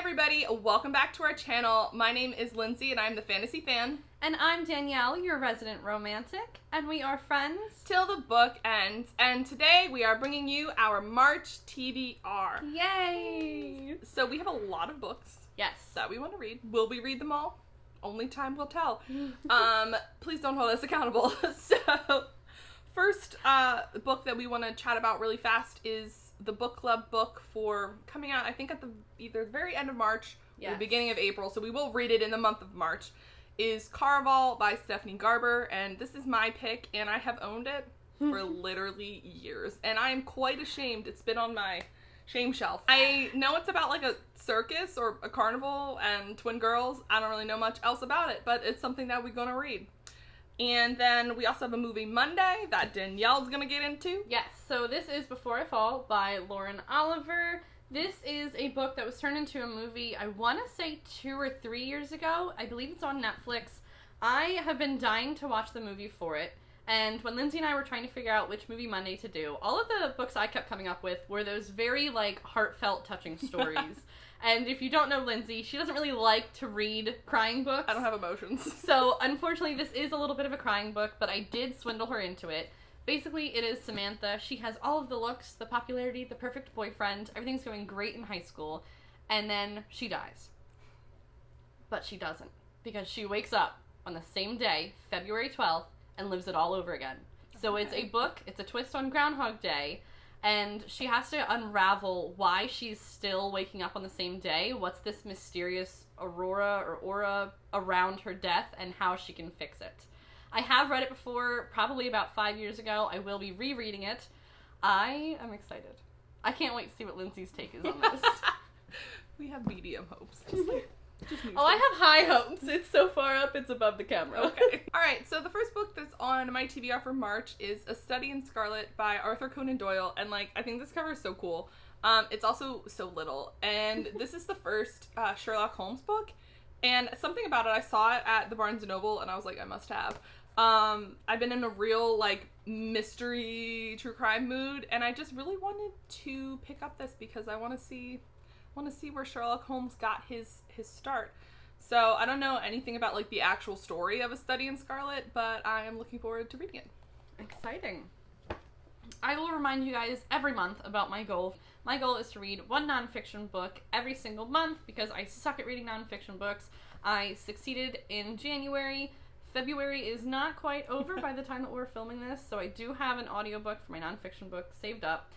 everybody, welcome back to our channel. My name is Lindsay and I'm the Fantasy Fan. And I'm Danielle, your resident romantic, and we are friends till the book ends. And today we are bringing you our March TBR. Yay! So we have a lot of books. Yes. That we want to read. Will we read them all? Only time will tell. Please don't hold us accountable. So, first book that we want to chat about really fast is the book club book for coming out, I think, at either the very end of March or the beginning of April. So we will read it in the month of March. Is Caraval by Stephanie Garber, and this is my pick, and I have owned it for literally years, and I am quite ashamed. It's been on my shame shelf. I know it's about like a circus or a carnival and twin girls. I don't really know much else about it, but it's something that we're gonna read. And then we also have a movie Monday that Danielle's gonna get into. Yes, so this is Before I Fall by Lauren Oliver. This is a book that was turned into a movie, I want to say 2 or 3 years ago. I believe it's on Netflix. I have been dying to watch the movie for it. And when Lindsay and I were trying to figure out which movie Monday to do, all of the books I kept coming up with were those very, like, heartfelt, touching stories. And if you don't know Lindsay, she doesn't really like to read crying books. I don't have emotions. So, unfortunately, this is a little bit of a crying book, but I did swindle her into it. Basically, it is Samantha. She has all of the looks, the popularity, the perfect boyfriend. Everything's going great in high school. And then she dies. But she doesn't. Because she wakes up on the same day, February 12th, and lives it all over again. So It's a book. It's a twist on Groundhog Day. And she has to unravel why she's still waking up on the same day. What's this mysterious aura around her death, and how she can fix it. I have read it before, probably about 5 years ago. I will be rereading it. I am excited. I can't wait to see what Lindsay's take is on this. We have medium hopes. I have high hopes. It's so far up, it's above the camera. Okay. Alright, so the first book that's on my TBR for March is A Study in Scarlet by Arthur Conan Doyle. And, like, I think this cover is so cool. It's also so little. And this is the first Sherlock Holmes book. And something about it, I saw it at the Barnes & Noble, and I was like, I must have. I've been in a real, like, mystery true crime mood, and I just really wanted to pick up this because I want to see where Sherlock Holmes got his start. So I don't know anything about, like, the actual story of A Study in Scarlet, but I am looking forward to reading it. Exciting. I will remind you guys every month about my goal. My goal is to read one nonfiction book every single month because I suck at reading nonfiction books. I succeeded in January. February is not quite over by the time that we're filming this, so I do have an audiobook for my nonfiction book saved up.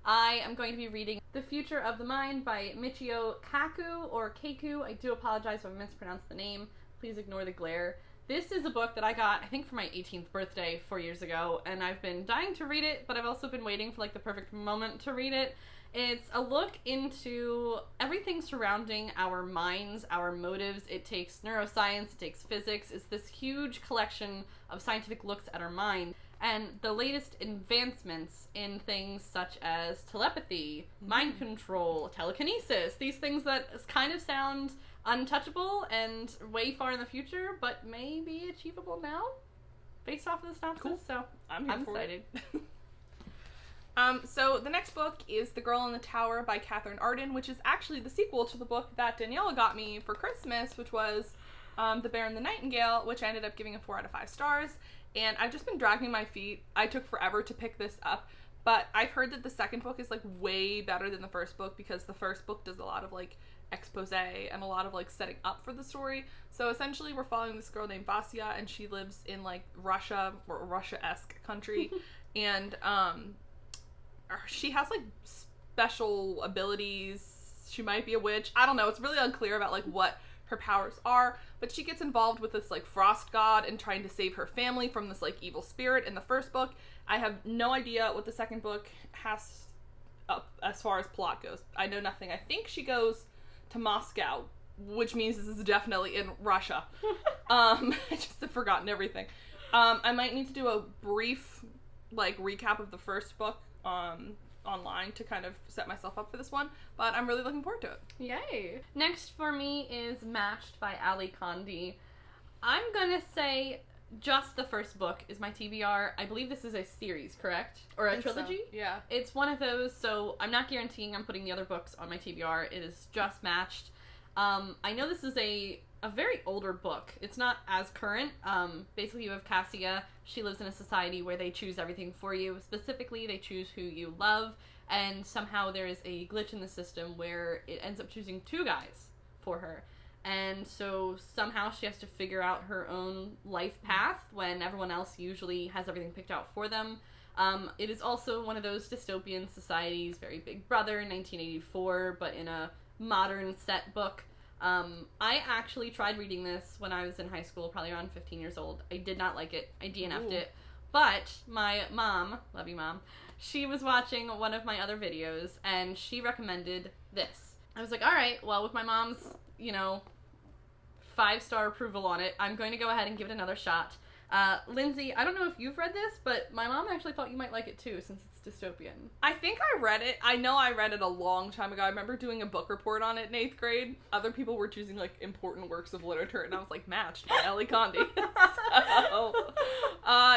I am going to be reading The Future of the Mind by Michio Kaku, or Keiku. I do apologize if I mispronounced the name. Please ignore the glare. This is a book that I got, I think, for my 18th birthday 4 years ago, and I've been dying to read it, but I've also been waiting for, like, the perfect moment to read it. It's a look into everything surrounding our minds, our motives. It takes neuroscience, it takes physics. It's this huge collection of scientific looks at our mind. And the latest advancements in things such as telepathy, mind control, telekinesis, these things that kind of sound untouchable and way far in the future, but may be achievable now, based off of the synopsis. Cool. So I'm excited. So the next book is The Girl in the Tower by Catherine Arden, which is actually the sequel to the book that Danielle got me for Christmas, which was The Bear and the Nightingale, which I ended up giving a 4 out of 5 stars. And I've just been dragging my feet. I took forever to pick this up, but I've heard that the second book is, like, way better than the first book because the first book does a lot of, like, expose and a lot of, like, setting up for the story. So essentially we're following this girl named Vasya, and she lives in, like, Russia, or Russia-esque country. And she has, like, special abilities. She might be a witch. I don't know. It's really unclear about, like, what her powers are, but she gets involved with this, like, frost god and trying to save her family from this, like, evil spirit in the first book. I have no idea what the second book has up as far as plot goes. I know nothing. I think she goes to Moscow, which means this is definitely in Russia. I just have forgotten everything. I might need to do a brief, like, recap of the first book online to kind of set myself up for this one, but I'm really looking forward to it. Yay! Next for me is Matched by Ali Condi. I'm gonna say just the first book is my TBR. I believe this is a series, correct? Or a trilogy? So. Yeah. It's one of those, so I'm not guaranteeing I'm putting the other books on my TBR. It is just Matched. I know this is a very older book. It's not as current. Basically, you have Cassia. She lives in a society where they choose everything for you. Specifically, they choose who you love, and somehow there is a glitch in the system where it ends up choosing 2 guys for her. And so somehow she has to figure out her own life path when everyone else usually has everything picked out for them. It is also one of those dystopian societies, very Big Brother, 1984, but in a modern set book. I actually tried reading this when I was in high school, probably around 15 years old. I did not like it. I DNF'd it. But my mom, love you mom, she was watching one of my other videos, and she recommended this. I was like, alright, well, with my mom's, 5-star approval on it, I'm going to go ahead and give it another shot. Lindsay, I don't know if you've read this, but my mom actually thought you might like it too, since it's dystopian. I think I read it. I know I read it a long time ago. I remember doing a book report on it in 8th grade. Other people were choosing, important works of literature, and I was like, matched by Ellie Condi.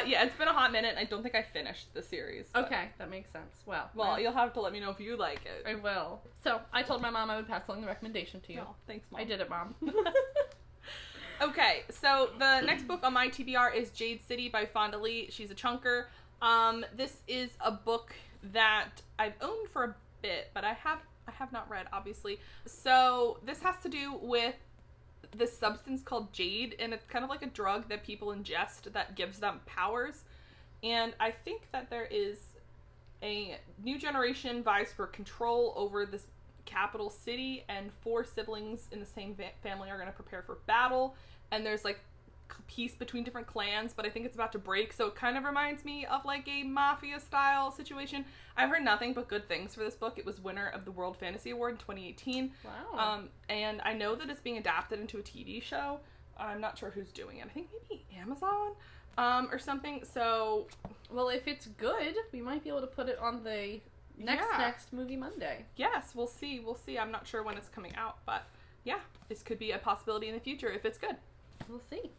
Yeah, it's been a hot minute. I don't think I finished the series. But... Okay, that makes sense. Well, you'll have to let me know if you like it. I will. So, I told my mom I would pass along the recommendation to you. Oh, thanks, Mom. I did it, Mom. Okay, so the next book on my TBR is Jade City by Fonda Lee. She's a chunker. This is a book that I've owned for a bit, but I have not read, obviously. So this has to do with this substance called jade, and it's kind of like a drug that people ingest that gives them powers. And I think that there is a new generation vies for control over this capital city, and 4 siblings in the same family are going to prepare for battle, and there's peace between different clans, but I think it's about to break, so it kind of reminds me of a mafia style situation. I've heard nothing but good things for this book. It was winner of the World Fantasy Award in 2018. Wow. And I know that it's being adapted into a TV show. I'm not sure who's doing it. I think maybe Amazon or something. So, well, if it's good, we might be able to put it on the next Movie Monday. Yes, we'll see. I'm not sure when it's coming out, but yeah, this could be a possibility in the future if it's good. We'll see.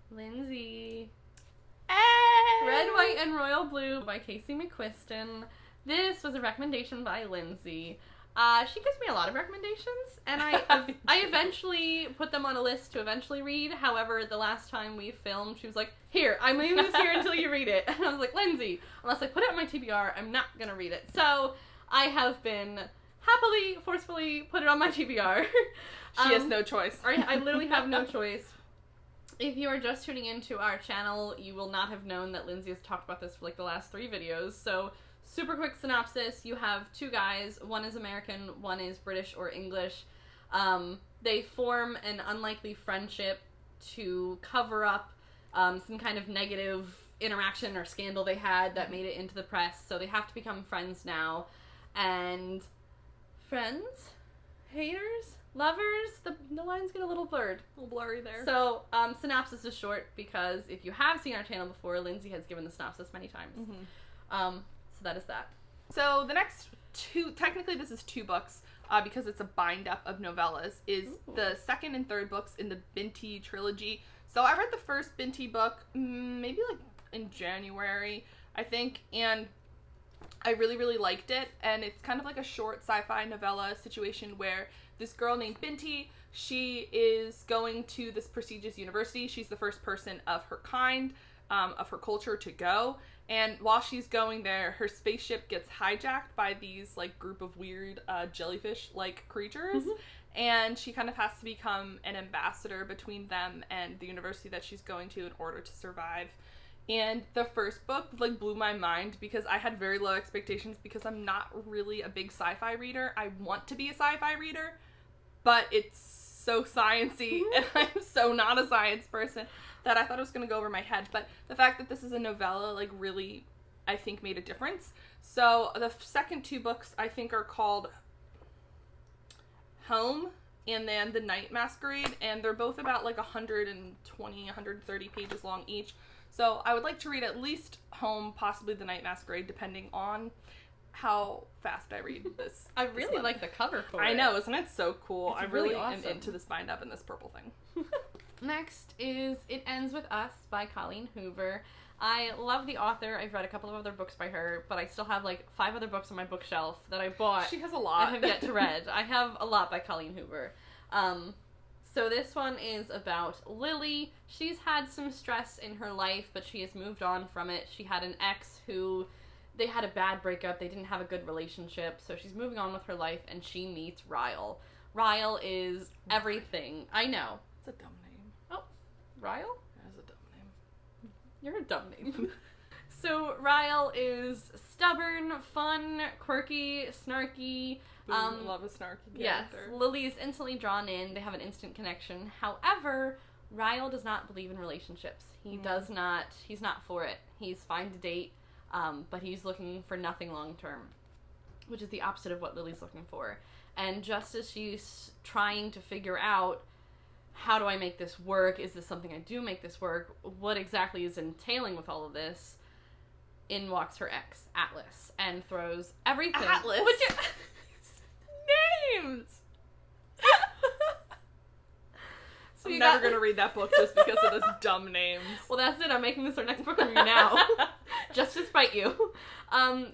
Lindsay. Hey! Red, White, and Royal Blue by Casey McQuiston. This was a recommendation by Lindsay. She gives me a lot of recommendations, and I eventually put them on a list to eventually read. However, the last time we filmed, she was like, here, I'm leaving this here until you read it. And I was like, Lindsay, unless I put it on my TBR, I'm not going to read it. So I have been happily, forcefully put it on my TBR. She has no choice. I literally have no choice. If you are just tuning into our channel, you will not have known that Lindsay has talked about this for the last 3 videos. So, super quick synopsis. You have 2 guys. One is American, one is British or English. They form an unlikely friendship to cover up some kind of negative interaction or scandal they had that made it into the press. So they have to become friends now. And friends? Haters? Lovers? The lines get a little blurred. A little blurry there. So, synopsis is short because if you have seen our channel before, Lindsay has given the synopsis many times. Mm-hmm. So that is that. So the next 2, technically this is 2 books, because it's a bind-up of novellas, is the 2nd and 3rd books in the Binti Trilogy. So I read the first Binti book, maybe in January, I think, and I really, really liked it, and it's kind of like a short sci-fi novella situation where this girl named Binti, she is going to this prestigious university. She's the first person of her kind, of her culture to go, and while she's going there, her spaceship gets hijacked by these group of weird jellyfish-like creatures, and she kind of has to become an ambassador between them and the university that she's going to in order to survive. And the first book blew my mind because I had very low expectations because I'm not really a big sci-fi reader. I want to be a sci-fi reader, but it's so sciencey and I'm so not a science person that I thought it was going to go over my head. But the fact that this is a novella really, I think, made a difference. So the second 2 books I think are called Home and then The Night Masquerade, and they're both about 120, 130 pages long each. So I would like to read at least Home, possibly The Night Masquerade, depending on how fast I read this. I really like the cover for it. I know, isn't it so cool? It's I really am awesome. into this bind up and this purple thing. Next is It Ends With Us by Colleen Hoover. I love the author. I've read a couple of other books by her, but I still have like 5 other books on my bookshelf that I bought. She has a lot. I have yet to read. I have a lot by Colleen Hoover. So this one is about Lily. She's had some stress in her life, but she has moved on from it. She had an ex who, they had a bad breakup. They didn't have a good relationship, so she's moving on with her life, and she meets Ryle. Ryle is everything. I know. It's a dumb name. Oh, Ryle? That's a dumb name. You're a dumb name. So Ryle is stubborn, fun, quirky, snarky. Love a snarky character. Yes, Lily is instantly drawn in. They have an instant connection. However, Ryle does not believe in relationships. He does not. He's not for it. He's fine to date, but he's looking for nothing long term, which is the opposite of what Lily's looking for. And just as she's trying to figure out, how do I make this work? Is this something I do make this work? What exactly is entailing with all of this? In walks her ex, Atlas, and throws everything. Atlas? Names! So I'm never going to read that book just because of those dumb names. Well, that's it. I'm making this our next book review now. Just to spite you.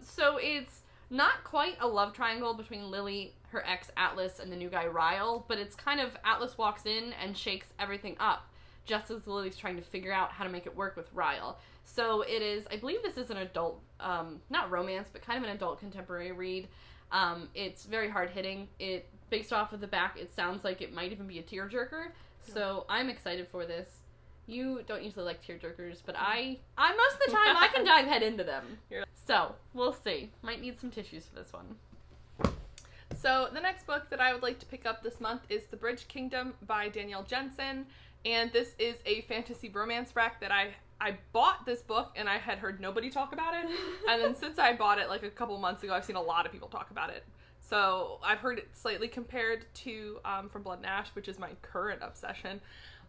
So it's not quite a love triangle between Lily, her ex, Atlas, and the new guy, Ryle, but it's kind of Atlas walks in and shakes everything up, just as Lily's trying to figure out how to make it work with Ryle. So it is, I believe this is an adult, not romance, but kind of an adult contemporary read. It's very hard-hitting. It, based off of the back, it sounds like it might even be a tearjerker. So I'm excited for this. You don't usually like tearjerkers, but I most of the time, I can dive head into them. So, we'll see. Might need some tissues for this one. So the next book that I would like to pick up this month is The Bridge Kingdom by Danielle Jensen. And this is a fantasy romance wreck that I bought this book and I had heard nobody talk about it. And then since I bought it like a couple months ago, I've seen a lot of people talk about it. So I've heard it slightly compared to From Blood and Ash, which is my current obsession.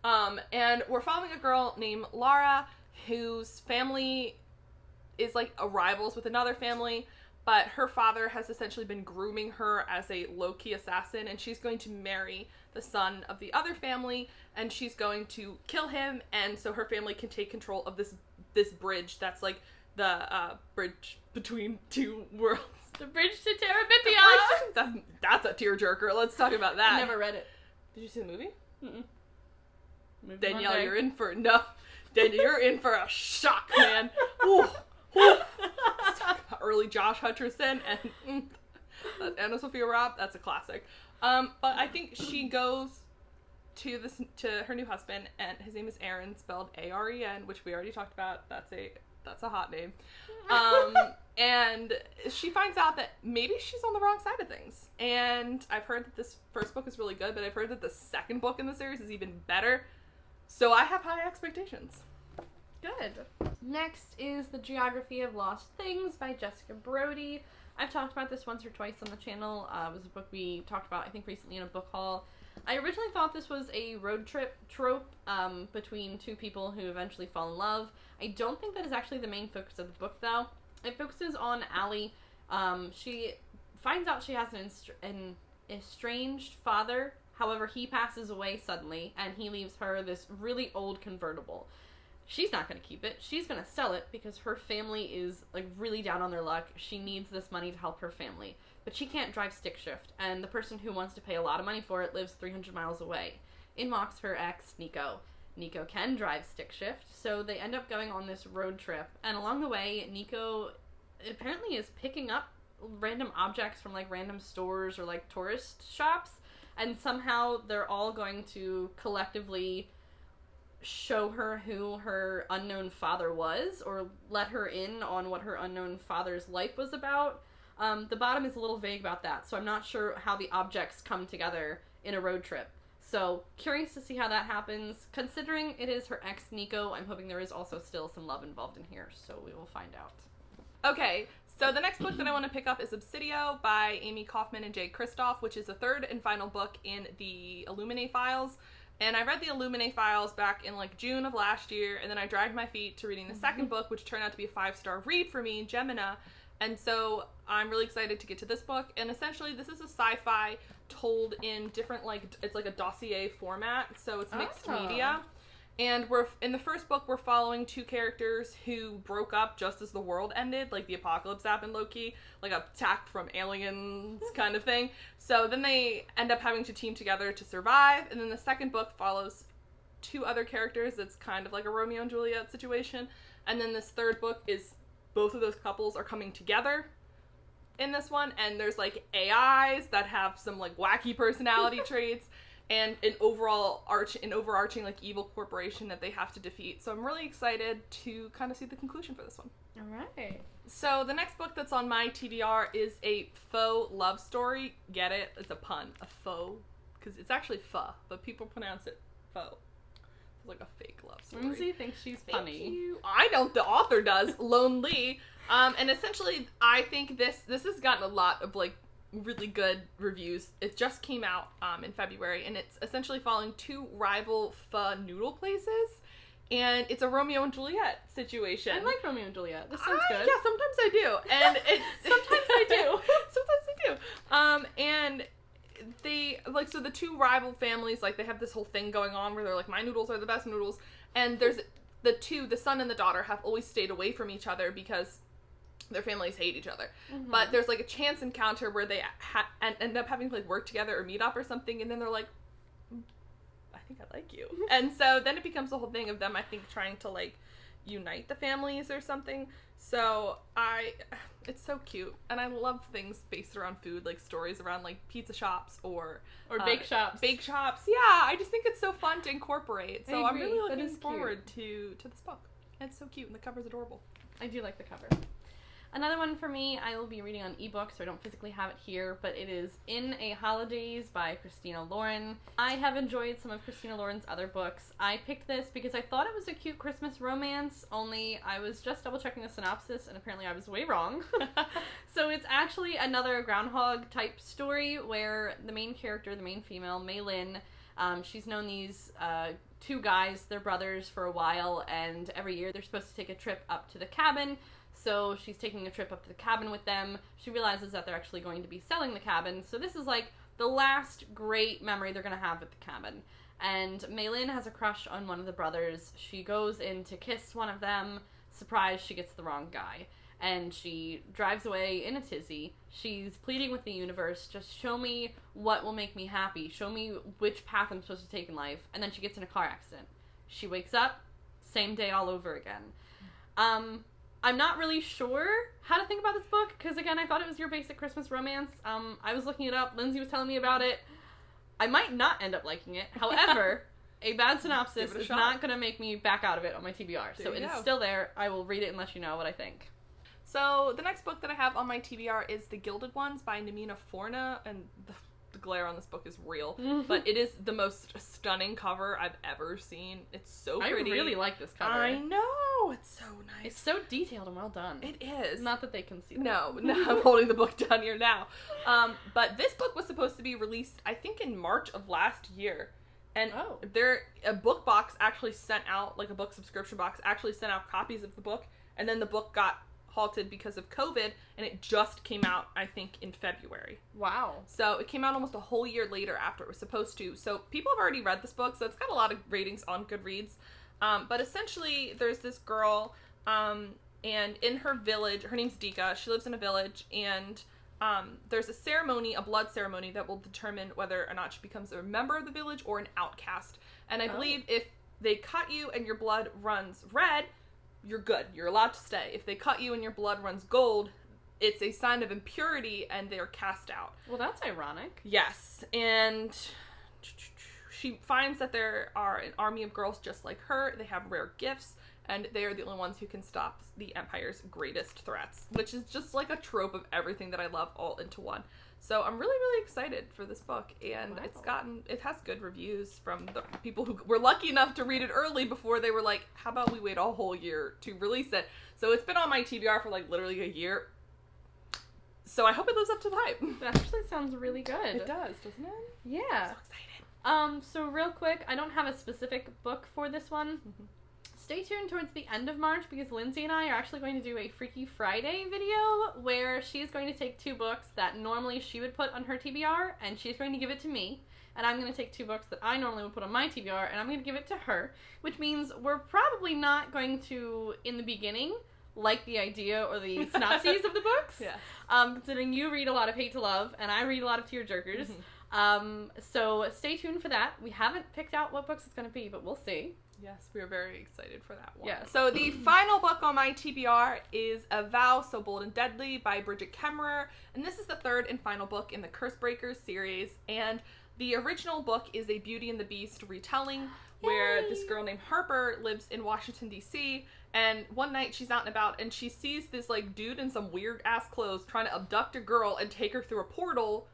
And we're following a girl named Lara whose family is like rivals with another family, but her father has essentially been grooming her as a low-key assassin, and she's going to marry the son of the other family, and she's going to kill him, and so her family can take control of this bridge that's like the bridge between two worlds. The bridge to Terabithia! That's a tearjerker. Let's talk about that. I never read it. Did you see the movie? Mm-mm. Danielle, you're in for Danielle, you're in for a shock, man. Ooh, ooh. Early Josh Hutcherson and Anna Sophia Robb. That's a classic. But I think she goes to her new husband, and his name is Aaron, spelled A-R-E-N, which we already talked about. That's a hot name. And she finds out that maybe she's on the wrong side of things. And I've heard that this first book is really good, but I've heard that the second book in the series is even better. So I have high expectations. Good. Next is The Geography of Lost Things by Jessica Brody. I've talked about this once or twice on the channel. It was a book we talked about, I think, recently in a book haul. I originally thought this was a road trip trope between two people who eventually fall in love. I don't think that is actually the main focus of the book, though. It focuses on Allie. She finds out she has an estranged father. However, he passes away suddenly, and he leaves her this really old convertible. She's not going to keep it. She's going to sell it because her family is like really down on their luck. She needs this money to help her family. But she can't drive stick shift, and the person who wants to pay a lot of money for it lives 300 miles away. In walks her ex, Nico. Nico can drive stick shift, so they end up going on this road trip. And along the way, Nico apparently is picking up random objects from like random stores or like tourist shops, and somehow they're all going to collectively show her who her unknown father was, or let her in on what her unknown father's life was about. The bottom is a little vague about that, so I'm not sure how the objects come together in a road trip. So, curious to see how that happens. Considering it is her ex, Nico, I'm hoping there is also still some love involved in here, so we will find out. Okay, so the next book that I want to pick up is Obsidio by Amy Kaufman and Jade Kristoff, which is the third and final book in the Illuminae files. And I read the Illuminae files back in like June of last year, and then I dragged my feet to reading the second book, which turned out to be a 5-star read for me, Gemina. And so I'm really excited to get to this book. And essentially, this is a sci-fi told in different, like, it's like a dossier format, so it's mixed media. And in the first book, we're following two characters who broke up just as the world ended, like the apocalypse happened, low-key, like an attack from aliens kind of thing. So then they end up having to team together to survive, and then the second book follows two other characters. It's kind of like a Romeo and Juliet situation. And then this third book is both of those couples are coming together in this one, and there's like AIs that have some like wacky personality traits. And an overarching like evil corporation that they have to defeat. So I'm really excited to kind of see the conclusion for this one. All right. So the next book that's on my TBR is a faux love story. Get it? It's a pun. A faux. Because it's actually pho, but people pronounce it faux. It's like a fake love story. Lindsay thinks she's funny. Thank you. I don't. The author does. Lonely. And essentially, I think this has gotten a lot of like really good reviews. It just came out in February, and it's essentially following two rival pho noodle places, and it's a Romeo and Juliet situation. I like Romeo and Juliet. This sounds good. Yeah, sometimes I do. And Sometimes I do. Sometimes I do. And they like, so the two rival families, like, they have this whole thing going on where they're like, my noodles are the best noodles, and there's the son and the daughter have always stayed away from each other because their families hate each other. Mm-hmm. But there's like a chance encounter where they end up having to like work together or meet up or something, and then they're like, I think I like you. And so then it becomes the whole thing of them, I think, trying to like unite the families or something. So it's so cute, and I love things based around food, like stories around like pizza shops or bake shops. Bake shops, yeah. I just think it's so fun to incorporate. So I'm really looking forward to this book. And it's so cute, and the cover's adorable. I do like the cover. Another one for me, I will be reading on ebook, so I don't physically have it here, but it is In a Holidays by Christina Lauren. I have enjoyed some of Christina Lauren's other books. I picked this because I thought it was a cute Christmas romance, only I was just double-checking the synopsis, and apparently I was way wrong. So it's actually another Groundhog-type story where the main character, the main female, Mei Lin, she's known these two guys, they're brothers, for a while, and every year they're supposed to take a trip up to the cabin. So she's taking a trip up to the cabin with them. She realizes that they're actually going to be selling the cabin. So this is like the last great memory they're going to have at the cabin. And Mei Lin has a crush on one of the brothers. She goes in to kiss one of them. Surprise, she gets the wrong guy. And she drives away in a tizzy. She's pleading with the universe, just show me what will make me happy. Show me which path I'm supposed to take in life. And then she gets in a car accident. She wakes up, same day all over again. I'm not really sure how to think about this book, because again, I thought it was your basic Christmas romance. I was looking it up, Lindsay was telling me about it. I might not end up liking it. However, a bad synopsis is not going to make me back out of it on my TBR. So it is still there. I will read it and let you know what I think. So the next book that I have on my TBR is The Gilded Ones by Namina Forna, and the glare on this book is real, but it is the most stunning cover I've ever seen. It's so pretty. I really like this cover. I know, it's so nice. It's so detailed and well done. It is. Not that they can see that. No, I'm holding the book down here now. But this book was supposed to be released, I think, in March of last year. And a book box actually sent out, like a book subscription box, actually sent out copies of the book, and then the book got halted because of COVID, and it just came out, I think, in February. Wow. So it came out almost a whole year later after it was supposed to. So people have already read this book, so it's got a lot of ratings on Goodreads. But essentially, there's this girl, and in her village, her name's Dika, she lives in a village, and there's a ceremony, a blood ceremony, that will determine whether or not she becomes a member of the village or an outcast. And I believe if they cut you and your blood runs red, you're good. You're allowed to stay. If they cut you and your blood runs gold, it's a sign of impurity and they're cast out. Well, that's ironic. Yes. And she finds that there are an army of girls just like her. They have rare gifts, and they are the only ones who can stop the Empire's greatest threats, which is just like a trope of everything that I love all into one. So I'm really, really excited for this book, and it has good reviews from the people who were lucky enough to read it early before they were like, how about we wait a whole year to release it? So it's been on my TBR for like literally a year. So I hope it lives up to the hype. That actually sounds really good. It does, doesn't it? Yeah. I'm so excited. So real quick, I don't have a specific book for this one. Mm-hmm. Stay tuned towards the end of March because Lindsay and I are actually going to do a Freaky Friday video where she's going to take 2 books that normally she would put on her TBR and she's going to give it to me. And I'm going to take 2 books that I normally would put on my TBR and I'm going to give it to her, which means we're probably not going to, in the beginning, like the idea or the synopses of the books. Yes. Considering you read a lot of Hate to Love and I read a lot of Tearjerkers. So stay tuned for that. We haven't picked out what books it's going to be, but we'll see. Yes, we are very excited for that one. Yeah. So the final book on my TBR is A Vow So Bold and Deadly by Bridget Kemmerer, and this is the 3rd and final book in the Curse Breakers series, and the original book is a Beauty and the Beast retelling where this girl named Harper lives in Washington, D.C., and one night she's out and about and she sees this like dude in some weird ass clothes trying to abduct a girl and take her through a portal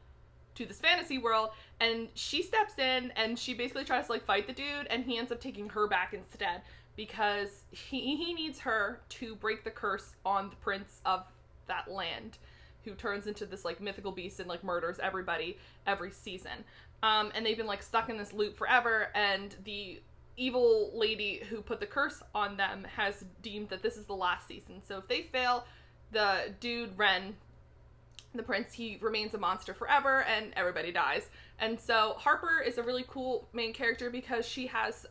to this fantasy world, and she steps in and she basically tries to like fight the dude, and he ends up taking her back instead because he needs her to break the curse on the prince of that land, who turns into this like mythical beast and like murders everybody every season. And they've been like stuck in this loop forever, and the evil lady who put the curse on them has deemed that this is the last season. So if they fail, the dude Ren, the prince, he remains a monster forever and everybody dies. And so Harper is a really cool main character because she has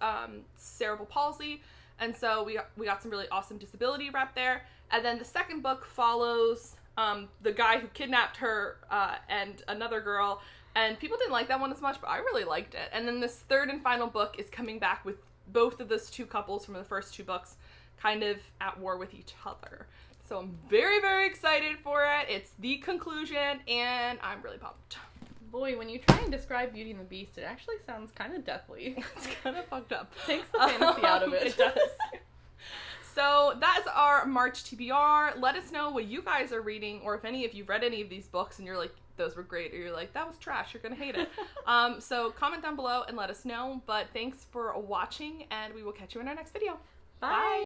cerebral palsy, and so we got some really awesome disability rep there. And then the second book follows the guy who kidnapped her and another girl, and people didn't like that one as much, but I really liked it. And then this 3rd and final book is coming back with both of those 2 couples from the first 2 books kind of at war with each other. So I'm very, very excited for it. It's the conclusion, and I'm really pumped. Boy, when you try and describe Beauty and the Beast, it actually sounds kind of deathly. It's kind of fucked up. Takes the fantasy out of it. It does. So that is our March TBR. Let us know what you guys are reading, or if any of you've read any of these books and you're like, those were great, or you're like, that was trash, you're gonna hate it. So comment down below and let us know. But thanks for watching, and we will catch you in our next video. Bye.